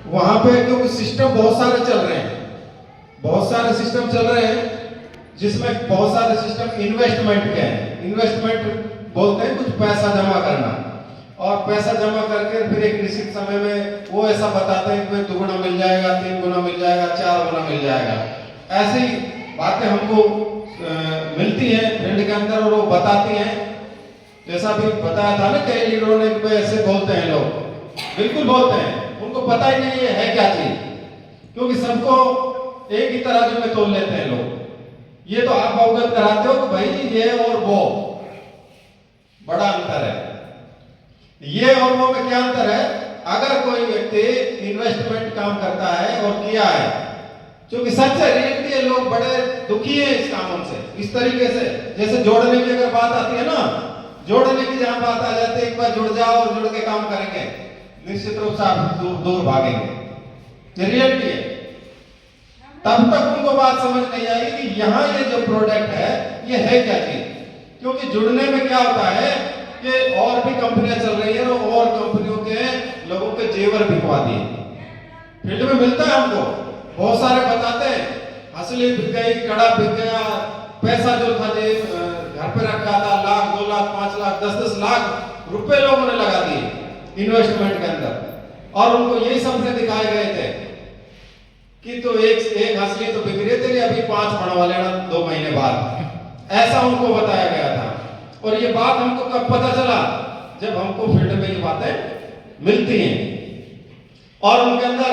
वहां पे क्योंकि सिस्टम बहुत सारे चल रहे हैं, बहुत सारे सिस्टम चल रहे हैं, जिसमें बहुत सारे सिस्टम इन्वेस्टमेंट के हैं। इन्वेस्टमेंट बोलते हैं कुछ पैसा जमा करना, और पैसा जमा करके फिर एक निश्चित समय में वो ऐसा बताते हैं कि 2 गुना मिल जाएगा, 3 गुना मिल जाएगा, 4 गुना मिल जाएगा। ऐसी बातें हमको मिलती हैं फील्ड के अंदर, और वो बताती हैं। जैसा भी बताया था ना कई लीडरों ने कि ऐसे बोलते हैं लोग, बिल्कुल बोलते हैं, उनको पता ही नहीं है क्या चीज, क्योंकि सबको एक ही तराजू में तोल लेते हैं लोग। ये तो आप अवगत कराते हो कि भाई ये और वो बड़ा अंतर है। ये और वो में क्या अंतर है? अगर कोई व्यक्ति इन्वेस्टमेंट काम करता है और किया है, क्योंकि सच है, रियलिटी है, लोग बड़े दुखी हैं इस कामों से। इस तरीके से जैसे जोड़ने की अगर बात आती है ना, जोड़ने की जहां बात आ जाती है, एक बार जुड़ जाओ और जुड़ के काम करेंगे, निश्चित रूप से आप दूर भागेंगे। रियलिटी है। तब तक उनको बात समझ नहीं आएगी कि यहाँ ये जो प्रोडक्ट है ये है क्या चीज। क्योंकि जुड़ने में क्या होता है कि और भी कंपनियां चल रही है, और कंपनियों के लोगों के जेवर बिकवा दिए। फील्ड में मिलता है हमको, बहुत सारे बताते हैं, असली बिक गई, कड़ा बिक गया, पैसा जो था घर पे रखा था, 1 लाख 2 लाख 5 लाख 10-10 लाख रुपए लोगों ने लगा दिए इन्वेस्टमेंट के अंदर, और उनको यही सपने दिखाए गए थे कि तो एक असली तो बिक रही तेरी, अभी 5 पड़ने वाले ना 2 महीने बाद, ऐसा उनको बताया गया था। और ये बात हमको कब पता चला? जब हमको फील्ड में ये बातें मिलती हैं, और उनके अंदर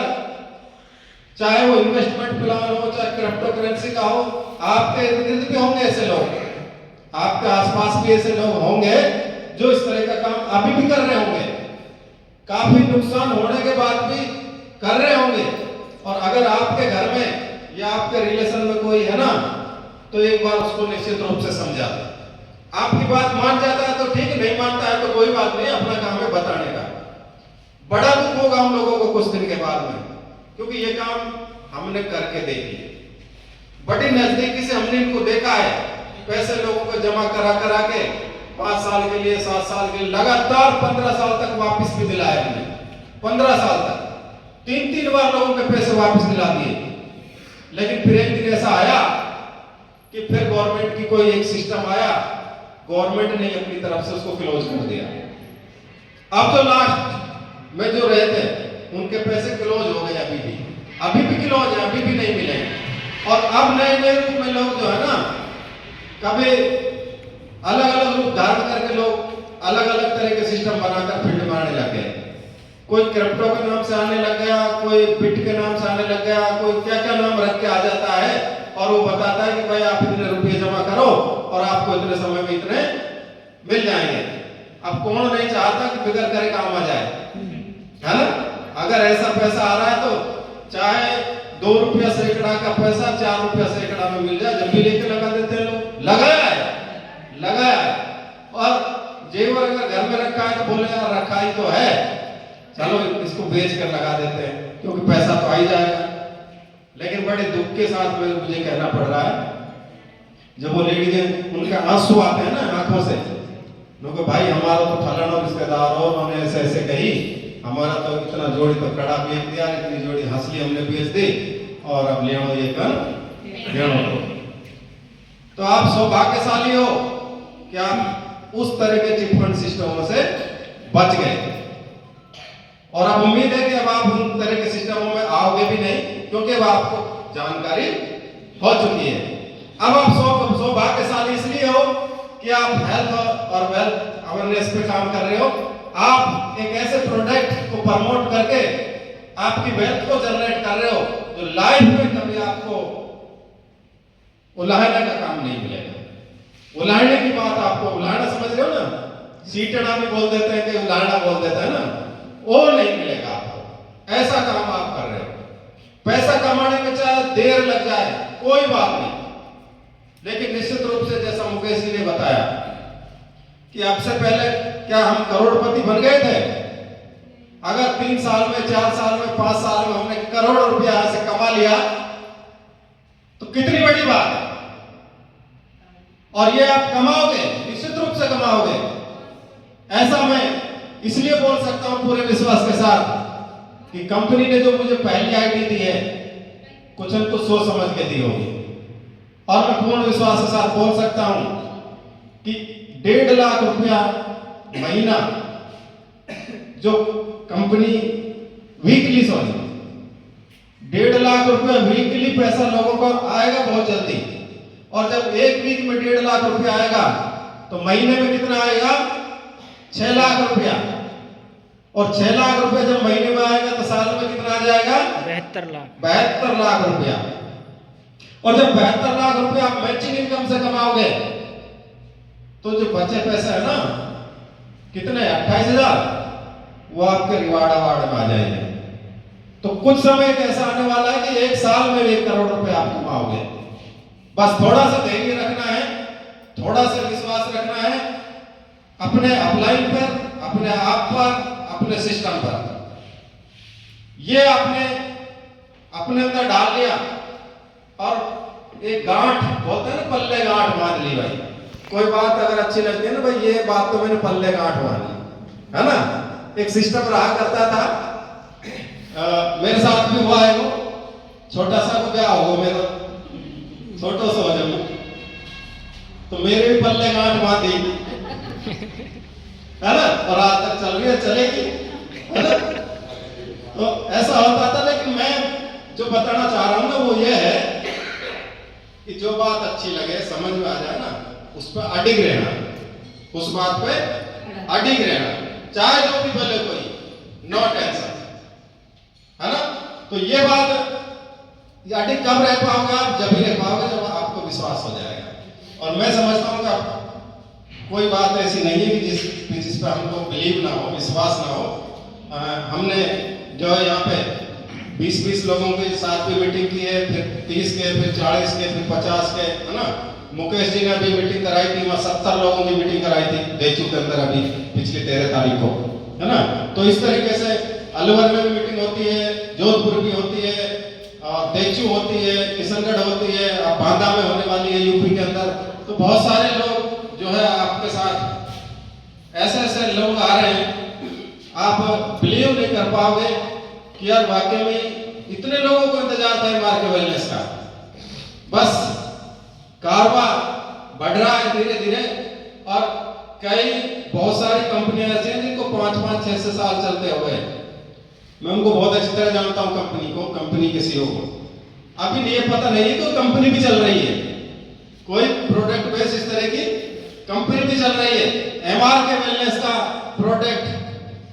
चाहे वो इन्वेस्टमेंट प्लान हो, चाहे क्रिप्टो करेंसी का हो, आपके इर्द गिर्द भी होंगे ऐसे लोग, आपके आसपास भी ऐसे लोग होंगे जो इस तरह का काम अभी भी कर रहे होंगे, काफी नुकसान होने के बाद भी कर रहे होंगे। और अगर आपके घर में या आपके रिलेशन में कोई है ना, तो एक बार उसको निश्चित रूप से समझा दे। आपकी बात मान जाता है तो ठीक, नहीं मानता है तो कोई बात नहीं, अपना काम है बताने का। बड़ा दुख होगा हम लोगों को कुछ दिन के बाद में, क्योंकि ये काम हमने करके देखी, बड़ी नजदीकी से हमने इनको देखा है। पैसे लोगों को जमा करा करा के 5 साल के लिए, 7 साल के लिए, लगातार 15 साल तक वापस भी दिलाया हमने। 15 साल तक 3-3 बार लोगों के पैसे वापस दिला दिए। लेकिन फिर एक दिन ऐसा आया कि फिर गवर्नमेंट की कोई एक सिस्टम आया, गवर्नमेंट ने अपनी तरफ से उसको क्लोज कर दिया। अब जो लास्ट में जो रहे थे उनके पैसे क्लोज हो गए, अभी भी क्लोज है, अभी भी नहीं मिले। और अब नए नए रूप में लोग जो है ना, कभी अलग अलग रूप धारण करके लोग अलग अलग तरह के सिस्टम बनाकर फील्ड में आने लग गए। कोई क्रिप्टो के नाम से आने लग गया, कोई बिट के नाम से आने लग गया, कोई क्या क्या नाम रख के आ जाता है, और वो बताता है कि भाई आप इतने रुपये जमा करो और आपको इतने समय में इतने मिल जाएंगे। अब कौन नहीं चाहता कि बिगड़ करे काम आ जाए, है ना? अगर ऐसा पैसा आ रहा है तो चाहे 2 रुपया सैकड़ा का पैसा 4 रुपया सैकड़ा में मिल जाए, जब भी लेके लगा देते हैं लोग। लगाया है, और जेवर अगर घर में रखा है तो बोले यार रखा ही तो है, चलो इसको बेच कर लगा देते हैं, क्योंकि पैसा तो आ ही जाएगा। लेकिन बड़े दुख के साथ में मुझे कहना पड़ रहा है, जब वो लेडीज उनके आंसू आते हैं ना आंखों से, लोग भाई हमारा तो फलाना रिश्तेदार हो, उन्होंने ऐसे ऐसे कही, हमारा तो इतना जोड़ी तो कड़ा बेच दिया, इतनी जोड़ी हंसली हमने बेच दी, और अब ले ये कर लेनो। तो आप सौभाग्यशाली हो कि आप उस तरह के चिटफंड सिस्टमों से बच गए, और अब उम्मीद है कि अब आप उन तरह के सिस्टमों में आओगे भी नहीं, क्योंकि अब आपको जानकारी हो चुकी है। अब आप सौभाग्यशाली इसलिए हो कि आप हेल्थ और वेल्थ अवेयरनेस पे काम कर रहे हो। आप एक ऐसे प्रोडक्ट को प्रमोट करके आपकी वेल्थ को जनरेट कर रहे हो जो लाइफ में कभी आपको उलाहने का काम नहीं मिलेगा। उलाहने की बात आपको, उलाहना समझ रहे हो ना, सीटना भी बोल देते हैं कि उलाहना बोल देता है ना, वो नहीं मिलेगा आपको। ऐसा काम आप कर रहे हो। पैसा कमाने में चाहे देर लग जाए कोई बात नहीं, लेकिन निश्चित रूप से जैसा मुकेश जी ने बताया कि अब से पहले क्या हम करोड़पति बन गए थे? अगर 3 साल में, 4 साल में, 5 साल में हमने करोड़ रुपया यहां से कमा लिया तो कितनी बड़ी बात है। और ये आप कमाओगे, निश्चित रूप से कमाओगे। ऐसा मैं इसलिए बोल सकता हूं पूरे विश्वास के साथ कि कंपनी ने जो मुझे पहली आईडी दी है कुछ न कुछ सोच समझ के दी होगी, और मैं पूर्ण विश्वास के साथ बोल सकता हूं कि 1.5 लाख रुपया महीना जो कंपनी वीकली 1.5 लाख रुपया वीकली पैसा लोगों को आएगा बहुत जल्दी। और जब एक वीक में 1.5 लाख रुपया आएगा तो महीने में कितना आएगा? 6 लाख रुपया। और 6 लाख रुपया जब महीने में आएगा तो साल में कितना आ जाएगा? 72 लाख रुपया। और जब 72 लाख रुपया आप मैचिंग इनकम से कमाओगे तो जो बचे पैसे है ना, कितने? 28,000, वो आपके रिवार्ड अवार्ड में आ जाएंगे। तो कुछ समय ऐसा आने वाला है कि 1 साल में 1 करोड़ रुपए आप कमाओगे। बस थोड़ा सा धैर्य रखना है, थोड़ा सा विश्वास रखना है अपने अपलाइन पर, अपने आप पर, अपने सिस्टम पर। ये आपने अपने अंदर डाल लिया और एक गांठ बोलते हैं ना, पल्ले गांठ बांध ली भाई। कोई बात अगर अच्छी लगती है ना भाई, ये बात तो मैंने पल्ले गांठ बांधी, है ना। एक सिस्टम रहा करता था, मेरे साथ भी हुआ है। वो छोटा सा को क्या हो, मेरा छोटो सा हो जब तो मेरे भी पल्ले गांठ बांधी, है ना, और आज तक चल रही है, चलेगी, है ना। तो ऐसा होता था। लेकिन मैं जो बताना चाह रहा हूं ना वो ये है कि जो बात अच्छी लगे, समझ में आ जाए ना, उस पर अडिग रहना, उस बात पे अडिग रहना, चाहे जो भी बोले कोई, नो टेंशन, है ना। तो ये बात अडिग कब रह पाओगे आप? जब ही रह पाओगे जब आपको विश्वास हो जाएगा। और मैं समझता हूँ कि कोई बात ऐसी नहीं है कि जिस पर हमको बिलीव ना हो, विश्वास ना हो। हमने जो है यहाँ पे 20-20 लोगों के साथ भी मीटिंग की है, फिर 30 के, फिर 40 के, फिर 50 के, है ना। मुकेश जी ने भी मीटिंग कराई थी, वहाँ 70 लोगों की मीटिंग कराई थी देचू के अंदर, अभी पिछली 13 तारीख को, है ना। तो इस तरीके से अलवर में भी मीटिंग होती है, जोधपुर भी होती है, देचू होती है, किशनगढ़ होती है, अब बांदा में होने वाली है यूपी के अंदर। तो बहुत सारे लोग जो है आपके साथ, ऐसे ऐसे लोग आ रहे हैं, आप बिलीव नहीं कर पाओगे कि यार वाकई में इतने लोगों को इंतजार था मार्के वेलनेस का। बस कारवा बढ़ रहा है धीरे धीरे, और कई बहुत सारी कंपनियां ऐसी हैं जिनको 5-5, 6 साल चलते हुए। मैं उनको बहुत अच्छी तरह जानता हूं, कंपनी को, कंपनी के सीईओ को। अभी ये पता नहीं है तो कंपनी भी चल रही है, कोई प्रोडक्ट बेस इस तरह की कंपनी भी चल रही है। एमआरके वेलनेस का प्रोडक्ट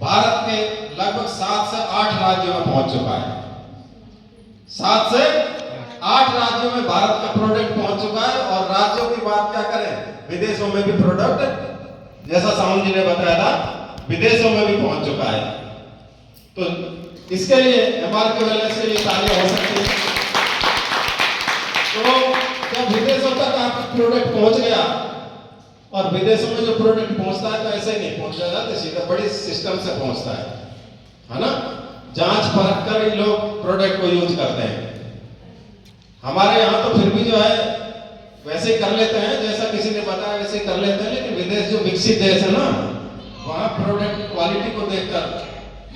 भारत के लगभग 7 से 8 राज्यों में पहुंच चुका है। 7 से 8 राज्यों में भारत का प्रोडक्ट पहुंच चुका है। और राज्यों की बात क्या करें, विदेशों में भी प्रोडक्ट, जैसा साउंड जी ने बताया था, विदेशों में भी पहुंच चुका है। तो इसके लिए एमआरके वेलनेस के लिए तालियां हो सकती है। तो जब विदेशों तक आपका प्रोडक्ट पहुंच गया, और विदेशों में जो प्रोडक्ट पहुंचता है तो ऐसे ही नहीं पहुंच जाता, तो सीधा बड़ी सिस्टम से पहुंचता है ना। जांच परख कर ही लोग प्रोडक्ट को यूज करते हैं। हमारे यहाँ तो फिर भी जो है वैसे ही कर लेते हैं, जैसा किसी ने बताया वैसे ही कर लेते हैं। लेकिन विदेश जो विकसित देश है ना, वहाँ प्रोडक्ट क्वालिटी को देखकर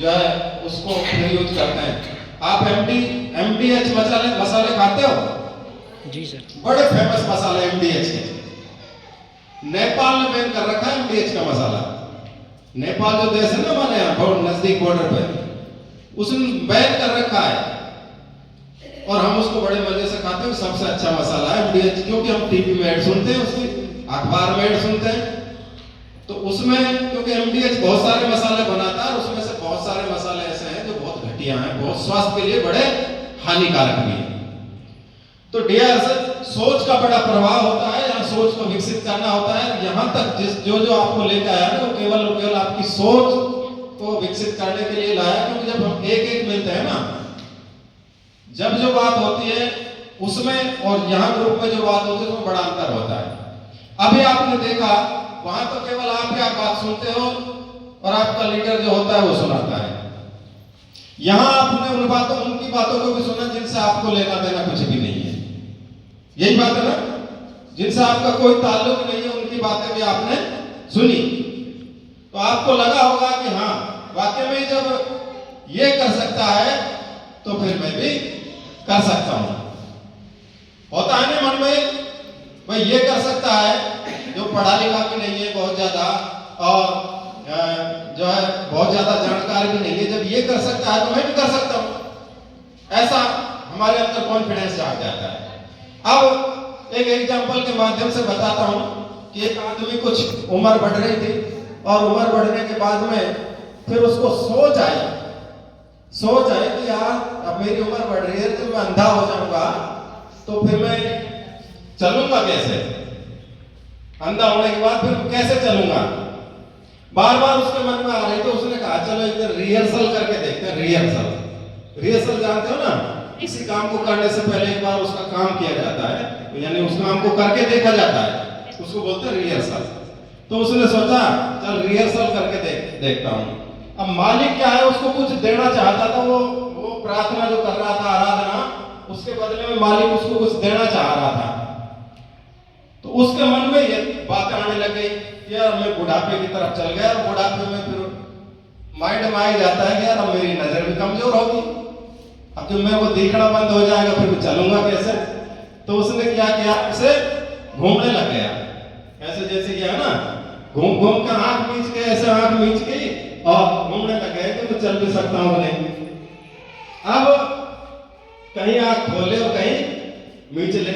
जो है उसको फिर यूज करते हैं। आप MDH मसाले खाते हो? जी सर। बड़े फेमस मसाले MDH के। नेपाल ने बैन कर रखा है MDH का मसाला। नेपाल जो देश है ना हमारे यहाँ बहुत नजदीक बॉर्डर पे, उसने बैन कर रखा है। और हम उसको बड़े मजे से खाते हैं, सबसे अच्छा मसाला है MDH, क्योंकि हम टीवी में ऐड सुनते हैं, उसकी अखबार में ऐड सुनते हैं। तो उसमें क्योंकि MDH बहुत सारे मसाले बनाता है, और उसमें से बहुत सारे मसाले ऐसे हैं जो बहुत घटिया हैं, बहुत स्वास्थ्य के लिए बड़े हानिकारक भी हैं। तो डियर सोच का बड़ा प्रभाव होता है, यहाँ सोच को विकसित करना होता है। यहाँ तक जो आपको लेकर आया ना, वो केवल आपकी सोच को विकसित करने के लिए लाया। क्योंकि जब हम एक मिलते हैं ना, जब जो बात होती है उसमें और यहाँ ग्रुप में जो बात होती है उसमें बड़ा अंतर होता है। अभी आपने देखा वहां तो केवल आप बात सुनते हो और आपका लीडर जो होता है वो सुनाता है। यहाँ आपने उनकी बातों को भी सुना जिनसे आपको लेना देना कुछ भी नहीं है। यही बात है ना, जिनसे आपका कोई ताल्लुक नहीं है, उनकी बातें भी आपने सुनी। तो आपको लगा होगा कि हाँ वाकई में जब ये कर सकता है तो फिर मैं भी कर सकता हूं। होता है ना मन में, भाई ये कर सकता है जो पढ़ा लिखा भी नहीं है बहुत ज्यादा और जो है बहुत ज्यादा जानकार भी नहीं है, जब ये कर सकता है तो मैं भी कर सकता हूं। ऐसा हमारे अंदर कॉन्फिडेंस जाग जाता है। अब एक एग्जांपल के माध्यम से बताता हूं कि एक आदमी कुछ उम्र बढ़ रही थी और उम्र बढ़ने के बाद में फिर उसको सोच आई कि यार अब मेरी उम्र बढ़ रही है तो मैं अंधा हो जाऊंगा तो फिर मैं चलूंगा कैसे, अंधा होने के बाद फिर कैसे चलूंगा। बार बार उसके मन में आ रही तो उसने कहा चलो एक दिन रिहर्सल करके देखते हैं। रिहर्सल जानते हो ना, किसी काम को करने से पहले एक बार उसका काम किया जाता है, यानी उस काम को करके देखा जाता है, उसको बोलते हैं रिहर्सल। तो उसने सोचा चल रिहर्सल करके देखता हूं। अब मालिक क्या है, उसको कुछ देना चाहता था, वो प्रार्थना जो कर रहा था, आराधना, उसके बदले में मालिक उसको कुछ देना चाह रहा था। तो उसके मन में ये बातें आने लग गई कि यार मैं बुढ़ापे की तरफ चल गया, और बुढ़ापे में फिर माइंड में आ जाता है कि यार अब मेरी नजर भी कमजोर होगी, अब जब मेरे को देखना बंद हो जाएगा फिर मैं चलूंगा कैसे। तो उसने क्या किया, उसे घूमने लग गया, ऐसे जैसे किया ना, घूम घूम कर आंख मींच के, ऐसे आंख मींच के और घूमने लग गए कि मैं चल भी सकता हूं नहीं। अब कहीं आंख खोले और कहीं मींच ले।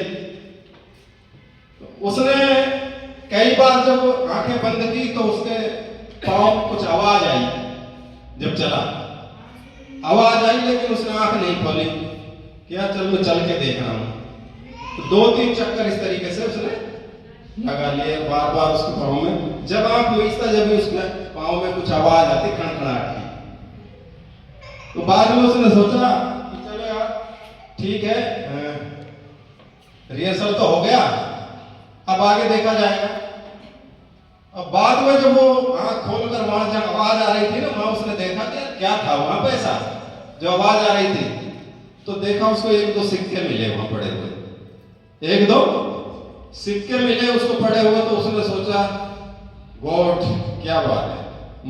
उसने कई बार जब आंखें बंद की तो उसके पांव कुछ आवाज आई, जब चला आवाज आई लेकिन उसने आंख नहीं खोली, क्या चल मैं चल के देख रहा हूं। तो 2-3 चक्कर इस तरीके से उसने लगा लिए, बार बार उसके पांव में, जब आंख मीचता जब भी उसने पांव में कुछ आवाज आती खड़खड़ाहट की। तो बाद में उसने सोचा कि चलो यार ठीक है, रिहर्सल तो हो गया, अब आगे देखा जाएगा। अब बाद में जब वो आंख खोलकर वहां जब आवाज आ रही थी ना, वहां उसने देखा कि क्या था वहां पे, ऐसा जो आवाज आ रही थी, तो देखा उसको 1-2 सिक्के मिले वहां पड़े हुए, 1-2 सिक्के मिले उसको पड़े हुए। तो उसने सोचा गॉड क्या बात है,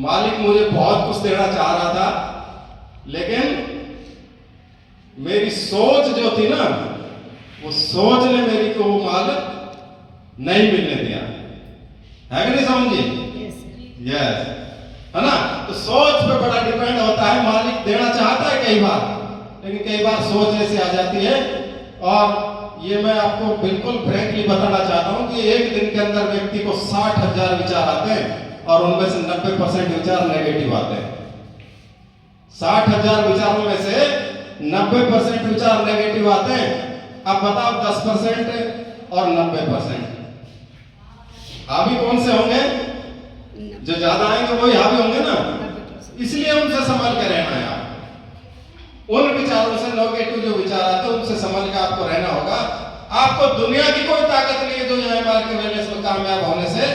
मालिक मुझे बहुत कुछ देना चाह रहा था, लेकिन मेरी सोच जो थी ना, वो सोच ने मेरी को वो माल नहीं मिलने दिया, है कि नहीं समझिए? यस, है ना। तो सोच पे बड़ा डिपेंड होता है, मालिक देना चाहता है कई बार, लेकिन कई बार सोच ऐसी आ जाती है। और ये मैं आपको बिल्कुल फ्रैंकली बताना चाहता हूं कि एक दिन के अंदर व्यक्ति को 60,000 विचार आते हैं और उनमें से 90% विचार नेगेटिव आते हैं। 60,000 विचारों में से 90% विचार नेगेटिव आते हैं। अब बताओ 10% और 90% हावी कौन से होंगे? जो ज्यादा आएंगे वही हावी होंगे ना। इसलिए उनसे संभल के रहना है। आप उन विचारों से, नेगेटिव जो विचार आते हैं उनसे संभल के आपको रहना होगा। आपको दुनिया की कोई ताकत नहीं है जो यहाँ मार के वेलनेस में कामयाब होने से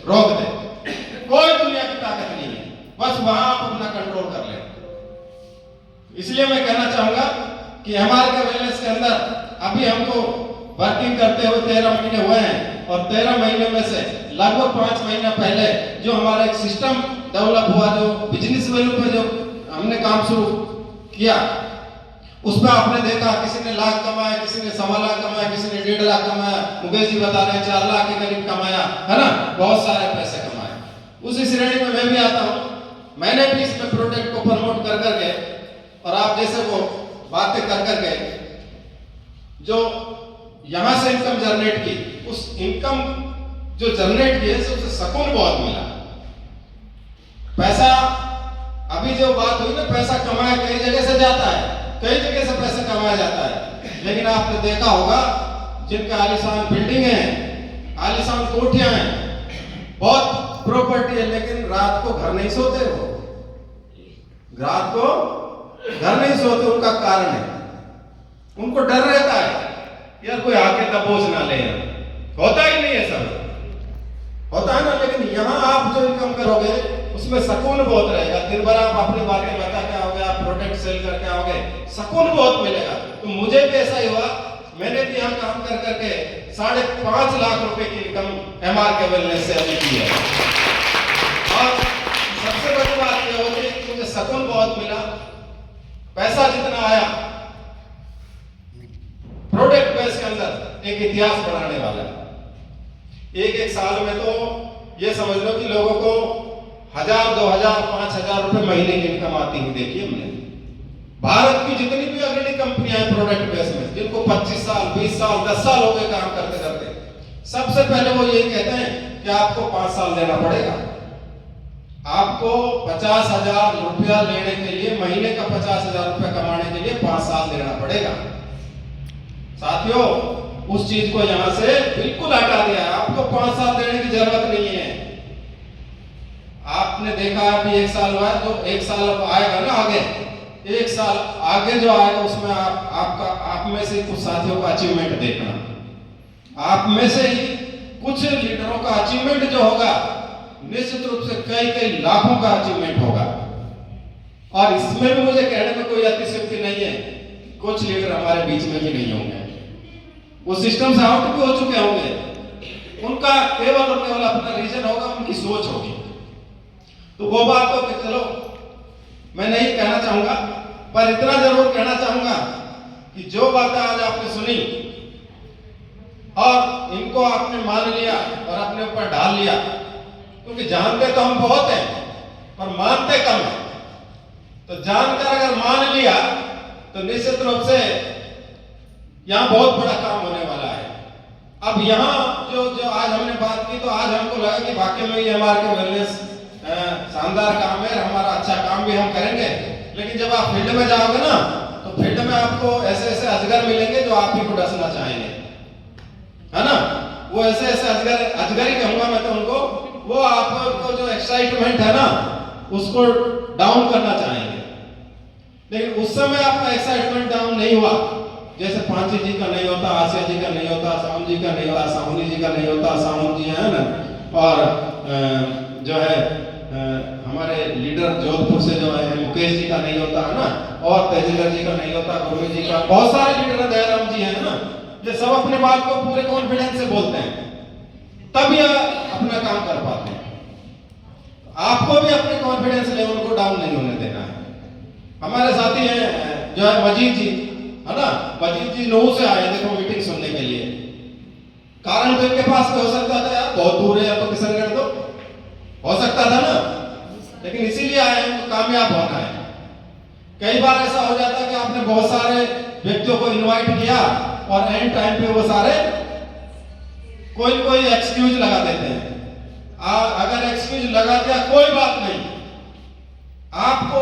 रोक दे। कोई दुनिया की ताकत नहीं है, बस वहां आप अपना कंट्रोल कर लें। इसलिए मैं कहना चाहूंगा कि हमारे के वेलनेस के अंदर अभी हमको वर्किंग करते हुए 13 महीने हुए हैं, और 13 महीने में से लगभग 5 महीना पहले जो हमारा एक सिस्टम डेवलप हुआ, जो बिजनेस वैल्यू पे जो हमने काम शुरू किया, उसमें आपने देखा किसी ने लाख कमाया, किसी ने 1.25 लाख कमाया, किसी ने 1.5 लाख कमाया, मुकेश जी बता रहे हैं 4 लाख के करीब कमाया, है ना, बहुत सारे पैसे कमाए। उसी श्रेणी में मैं भी आता हूं। मैंने भी इसमें प्रोडक्ट को प्रमोट कर करके, और आप जैसे वो बातें कर करके जो यहां से इनकम जनरेट की, उस इनकम जो जनरेट की है उससे सुकून बहुत मिला। पैसा, अभी जो बात हुई ना, पैसा कमाया कई जगह से जाता है, कई जगह से पैसा कमाया जाता है, लेकिन आपने देखा होगा जिनका आलीशान बिल्डिंग है, आलीशान कोठियां हैं, बहुत प्रॉपर्टी है, लेकिन रात को घर नहीं सोते। वो रात को घर नहीं सोते, उनका कारण है उनको डर रहता है यार कोई आके दबोच ना ले। होता ही नहीं है, सब होता है ना। लेकिन यहाँ आप जो इनकम करोगे उसमें सुकून बहुत रहेगा। दिन भर आप अपनी बातें बता के आओगे, आप प्रोडक्ट सेल करके आओगे, सुकून बहुत मिलेगा। तो मुझे भी ऐसा ही हुआ, मैंने भी यहाँ काम कर करके 5.5 लाख रुपए की इनकम एमआर के वेलनेस से अभी की है। और सबसे बड़ी बात यह होती है कि मुझे सुकून बहुत मिला। पैसा जितना आया, प्रोडक्ट बेस के अंदर एक इतिहास बनाने वाला है। एक साल में तो ये समझ लो कि लोगों को 1000, 2000, 5000 रुपए महीने की इनकम आती हुई देखी हमने। भारत की जितनी भी अग्रणी कंपनियां हैं प्रोडक्ट बेस में, जिनको 25 साल, 20 साल, 10 साल हो गए काम करते करते, सबसे पहले वो यही कहते हैं कि आपको 5 साल देना पड़ेगा। आपको 50,000 रुपया लेने के लिए, महीने का 50,000 रुपया कमाने के लिए 5 साल देना पड़ेगा। साथियों, उस चीज को यहां से बिल्कुल हटा दिया है। आपको 5 साल देने की जरूरत नहीं है। आपने देखा है कि 1 साल बाद जो 1 साल आएगा ना आगे, 1 साल आगे जो आएगा उसमें आप में से कुछ साथियों का अचीवमेंट देखना। आप में से ही कुछ लीडरों का अचीवमेंट जो होगा निश्चित रूप से कई लाखों का अचीवमेंट होगा। और इसमें भी मुझे कहने में कोई अतिशयोक्ति नहीं है, कुछ लीडर हमारे बीच में भी नहीं होंगे, वो सिस्टम से आउट भी हो चुके होंगे। उनका केवल और केवल अपना रीजन होगा, उनकी सोच होगी। तो वो बात तो चलो मैं नहीं कहना चाहूंगा, पर इतना जरूर कहना चाहूंगा कि जो बातें आज आपने सुनी और इनको आपने मान लिया और अपने ऊपर डाल लिया, क्योंकि जानते तो हम बहुत हैं पर मानते कम हैं। तो जानकर अगर मान लिया तो निश्चित रूप से यहां बहुत बड़ा काम होने वाला है। अब यहां जो आज हमने बात की, तो आज हमको लगा कि वाकई में ये हमारे वेलनेस शानदार काम है, हमारा अच्छा काम भी हम करेंगे। लेकिन जब आप फील्ड में जाओगे ना, तो फील्ड में आपको ऐसे ऐसे अजगर मिलेंगे जो आप ही को डसना चाहेंगे, है ना। वो ऐसे ऐसे अजगर ही कहूंगा मैं तो उनको, वो आपको जो एक्साइटमेंट है ना उसको डाउन करना चाहेंगे। लेकिन उस समय आपका एक्साइटमेंट डाउन नहीं हुआ, जैसे पांची जी का नहीं होता, आसिया जी का नहीं होता, साउंड जी का नहीं होता, साहुनी जी का नहीं होता, साउंड जी है ना, और जो है हमारे लीडर जोधपुर से जो है मुकेश जी का नहीं होता है ना, और तेजिंदर जी का नहीं होता, गुरु जी का, बहुत सारे लीडर दयाराम जी है ना, ये सब अपने बात को पूरे कॉन्फिडेंस से बोलते हैं, तब ये अपना काम कर पाते हैं। आपको भी अपने कॉन्फिडेंस लेवल को डाउन नहीं होने देना है। हमारे साथी हैं जो है मजीद जी, है ना, मजीद जी नूह से आए देखो मीटिंग सुनने के लिए। कारण तो इनके पास हो सकता था यार बहुत दूर है, या तो किशनगढ़ तो हो सकता था ना, लेकिन इसीलिए आए हैं तो कामयाब होना है। कई बार ऐसा हो जाता है कि आपने बहुत सारे व्यक्तियों को इनवाइट किया और एंड टाइम पे वो सारे कोई एक्सक्यूज लगा देते हैं। अगर एक्सक्यूज लगा दिया कोई बात नहीं, आपको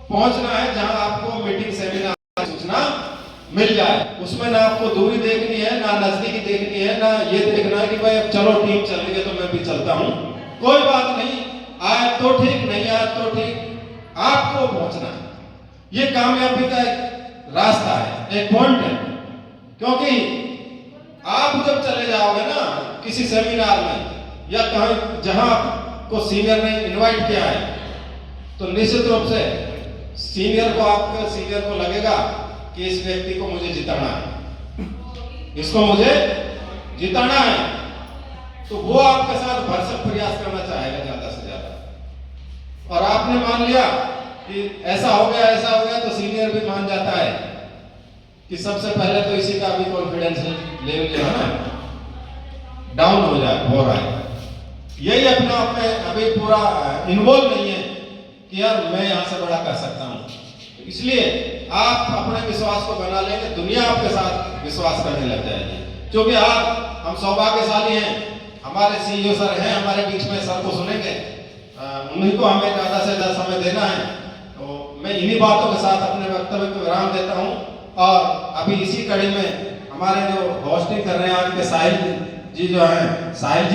पहुंचना है जहां आपको मीटिंग सेमिनार सूचना मिल जाए। उसमें ना आपको दूरी देखनी है, ना नजदीकी देखनी है, ना ये देखना है कि भाई अब चलो टीम चल रही है तो मैं भी चलता हूं। कोई बात नहीं, आए तो ठीक, नहीं आए तो ठीक, आपको पहुंचना है। ये कामयाबी का एक रास्ता है, एक पॉइंट है। क्योंकि आप जब चले जाओगे ना किसी सेमिनार में या कहीं जहां आपको सीनियर ने इनवाइट किया है, तो निश्चित रूप से सीनियर को लगेगा कि इस व्यक्ति को मुझे जिताना है, इसको मुझे जिताना है, तो वो आपके साथ भरसक प्रयास करना चाहेगा ज्यादा से ज्यादा। और आपने मान लिया कि ऐसा हो गया तो सीनियर भी मान जाता है कि सबसे पहले तो इसी का भी कॉन्फिडेंस लेवल जो है ना डाउन हो रहा है। यही अपना अपने अभी पूरा इन्वॉल्व नहीं है कि यार मैं यहां से बड़ा कर सकता हूं। इसलिए आप अपने विश्वास को बना लेंगे, दुनिया आपके साथ विश्वास करने लग जाएगी। क्योंकि आप हम सौभाग्यशाली हैं, हमारे सीईओ सर हैं हमारे बीच में, सर को सुनेंगे, उन्हीं को हमें ज्यादा से ज्यादा समय देना है। तो मैं इन्हीं बातों के साथ अपने वक्तव्य को विराम देता हूं। और अभी इसी कड़ी में हमारे जो होस्टिंग कर रहे हैं आज के साहिल जी जो हैं, साहिल जी